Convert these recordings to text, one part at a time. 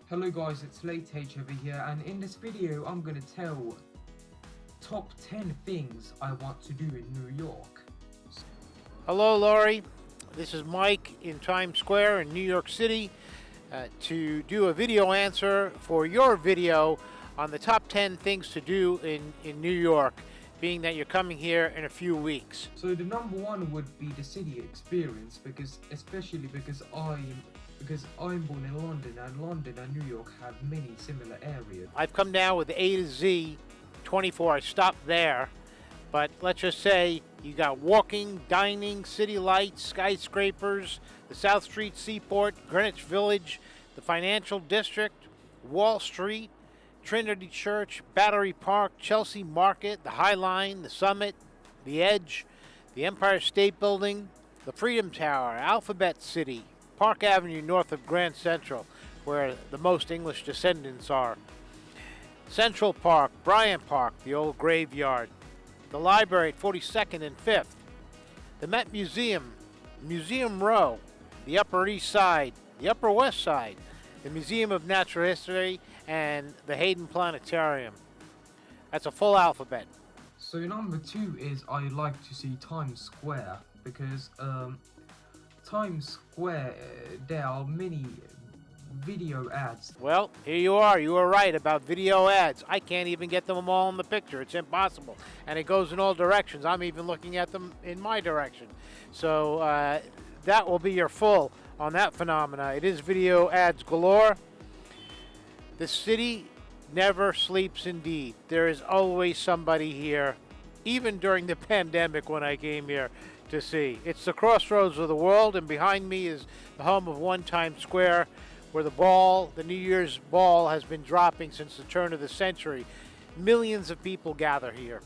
Hello guys, it's Late H over here, and in this video I'm gonna tell top 10 things I want to do in New York. Hello Laurie, this is Mike in Times Square in New York City to do a video answer for your video on the top 10 things to do in New York, being that you're coming here in a few weeks. So the number one would be the city experience, because I'm born in London, and London and New York have many similar areas. I've come down with A to Z 24. I stopped there, but let's just say you got walking, dining, city lights, skyscrapers, the South Street Seaport, Greenwich Village, the Financial District, Wall Street, Trinity Church, Battery Park, Chelsea Market, the High Line, the Summit, the Edge, the Empire State Building, the Freedom Tower, Alphabet City, Park Avenue north of Grand Central, where the most English descendants are, Central Park, Bryant Park, the old graveyard, the library at 42nd and 5th, the Met Museum, Museum Row, the Upper East Side, the Upper West Side, the Museum of Natural History, and the Hayden Planetarium. That's a full alphabet. So number two is I like to see Times Square, because Times Square, there are many video ads. Well, here you are. You were right about video ads. I can't even get them all in the picture. It's impossible. And it goes in all directions. I'm even looking at them in my direction. So that will be your full on that phenomena. It is video ads galore. The city never sleeps indeed. There is always somebody here, even during the pandemic when I came here to see. It's the crossroads of the world, and behind me is the home of One Times Square, where the New Year's ball has been dropping since the turn of the century. Millions of people gather here.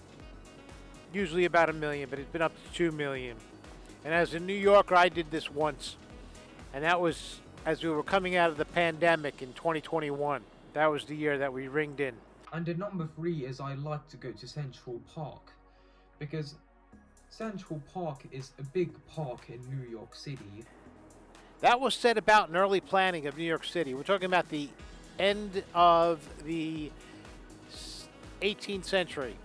Usually about 1 million, but it's been up to 2 million. And as a New Yorker, I did this once. And that was as we were coming out of the pandemic in 2021. That was the year that we ringed in. And the number three is I like to go to Central Park, because Central Park is a big park in New York City. That was set about in early planning of New York City. We're talking about the end of the 18th century.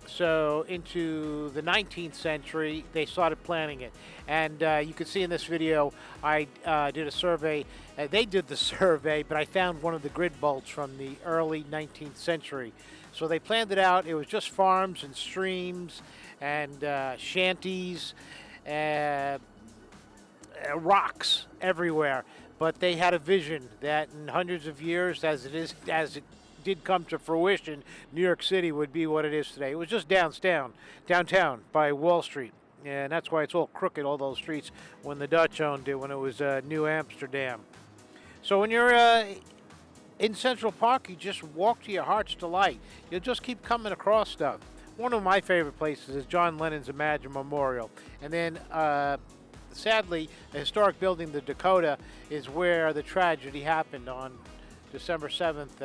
So into the 19th century, they started planning it. And you can see in this video, I did a survey. They did the survey, but I found one of the grid bolts from the early 19th century. So they planned it out. It was just farms and streams and shanties, rocks everywhere. But they had a vision that in hundreds of years, as it did come to fruition, New York City would be what it is today. It was just downtown by Wall Street, and that's why it's all crooked, all those streets, when the Dutch owned it, when it was New Amsterdam. So when you're in Central Park, you just walk to your heart's delight. You'll just keep coming across stuff. One of my favorite places is John Lennon's Imagine Memorial, and then sadly, the historic building, the Dakota, is where the tragedy happened on December 7th,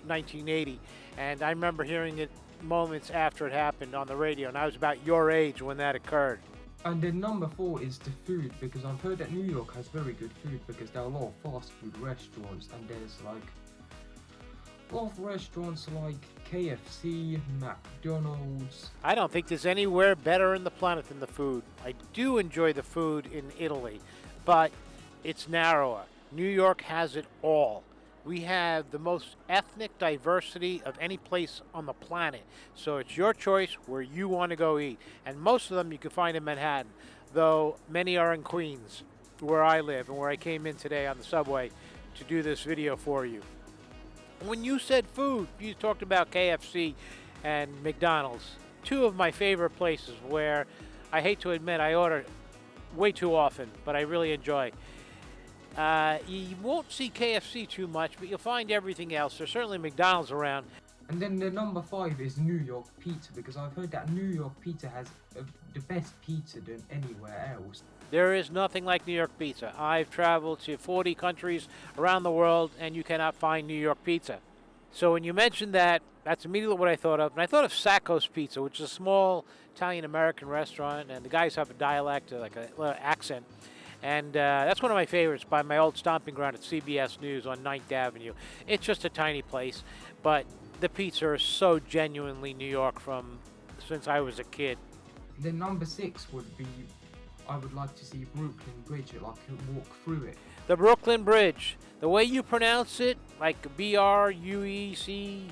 1980, and I remember hearing it moments after it happened on the radio, and I was about your age when that occurred. And then number four is the food, because I've heard that New York has very good food, because there are a lot of fast food restaurants, and there's like a lot of restaurants like KFC, McDonald's. I don't think there's anywhere better in the planet than the food. I do enjoy the food in Italy, but it's narrower. New York has it all. We have the most ethnic diversity of any place on the planet. So it's your choice where you want to go eat. And most of them you can find in Manhattan, though many are in Queens, where I live and where I came in today on the subway to do this video for you. When you said food, you talked about KFC and McDonald's. Two of my favorite places where I hate to admit I order way too often, but I really enjoy. You won't see KFC too much, but you'll find everything else. There's certainly McDonald's around. And then the number five is New York pizza, because I've heard that New York pizza has the best pizza than anywhere else. There is nothing like New York pizza. I've traveled to 40 countries around the world, and you cannot find New York pizza. So when you mentioned that, that's immediately what I thought of. And I thought of Sacco's Pizza, which is a small Italian-American restaurant, and the guys have a dialect, like a little accent. And that's one of my favorites, by my old stomping ground at CBS News on 9th Avenue. It's just a tiny place, but the pizza is so genuinely New York from since I was a kid. Then number 6 would be, I would like to see Brooklyn Bridge, like walk through it. The Brooklyn Bridge, the way you pronounce it, like Brueckklyn,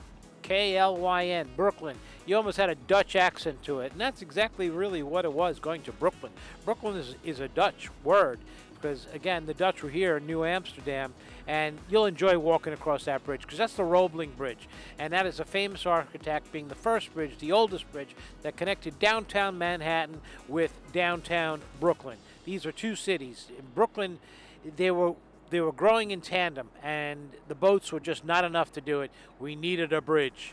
Brooklyn. You almost had a Dutch accent to it, and that's exactly really what it was, going to Brooklyn. Brooklyn is a Dutch word, because again, the Dutch were here in New Amsterdam, and you'll enjoy walking across that bridge, because that's the Roebling Bridge, and that is a famous architect, being the first bridge, the oldest bridge, that connected downtown Manhattan with downtown Brooklyn. These are two cities. In Brooklyn, they were growing in tandem, and the boats were just not enough to do it. We needed a bridge.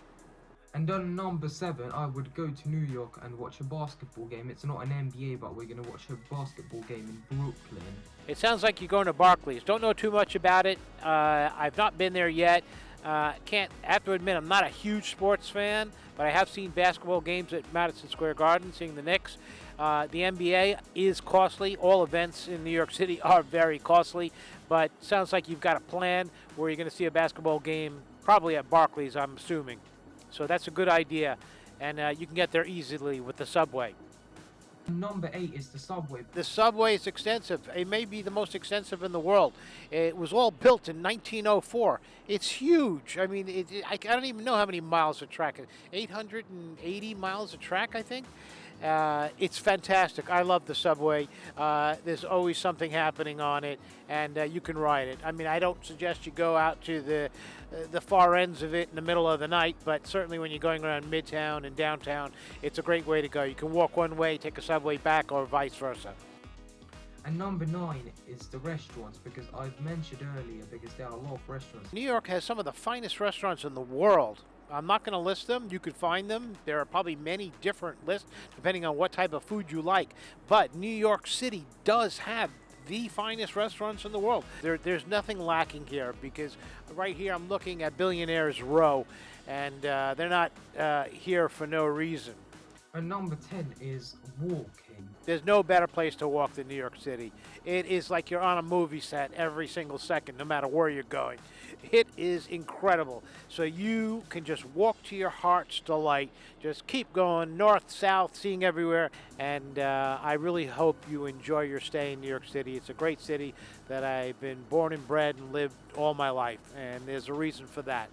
And on number 7, I would go to New York and watch a basketball game. It's not an NBA, but we're going to watch a basketball game in Brooklyn. It sounds like you're going to Barclays. Don't know too much about it. I've not been there yet. Have to admit, I'm not a huge sports fan, but I have seen basketball games at Madison Square Garden, seeing the Knicks. The NBA is costly. All events in New York City are very costly, but sounds like you've got a plan where you're going to see a basketball game, probably at Barclays, I'm assuming. So that's a good idea, and you can get there easily with the subway. Number 8 is the subway. The subway is extensive. It may be the most extensive in the world. It was all built in 1904. It's huge. I mean, I don't even know how many miles of track. 880 miles of track, I think. It's fantastic. I love the subway. There's always something happening on it, and you can ride it. I mean, I don't suggest you go out to the far ends of it in the middle of the night, but certainly when you're going around Midtown and downtown, it's a great way to go. You can walk one way, take a subway back, or vice versa. And number 9 is the restaurants, because I've mentioned earlier, because there are a lot of restaurants. New York has some of the finest restaurants in the world. I'm not going to list them. You could find them. There are probably many different lists depending on what type of food you like. But New York City does have the finest restaurants in the world. There's nothing lacking here, because right here I'm looking at Billionaires Row, and they're not here for no reason. And number 10 is walking. There's no better place to walk than New York City. It is like you're on a movie set every single second, no matter where you're going. It is incredible. So you can just walk to your heart's delight. Just keep going north, south, seeing everywhere. And I really hope you enjoy your stay in New York City. It's a great city that I've been born and bred and lived all my life. And there's a reason for that.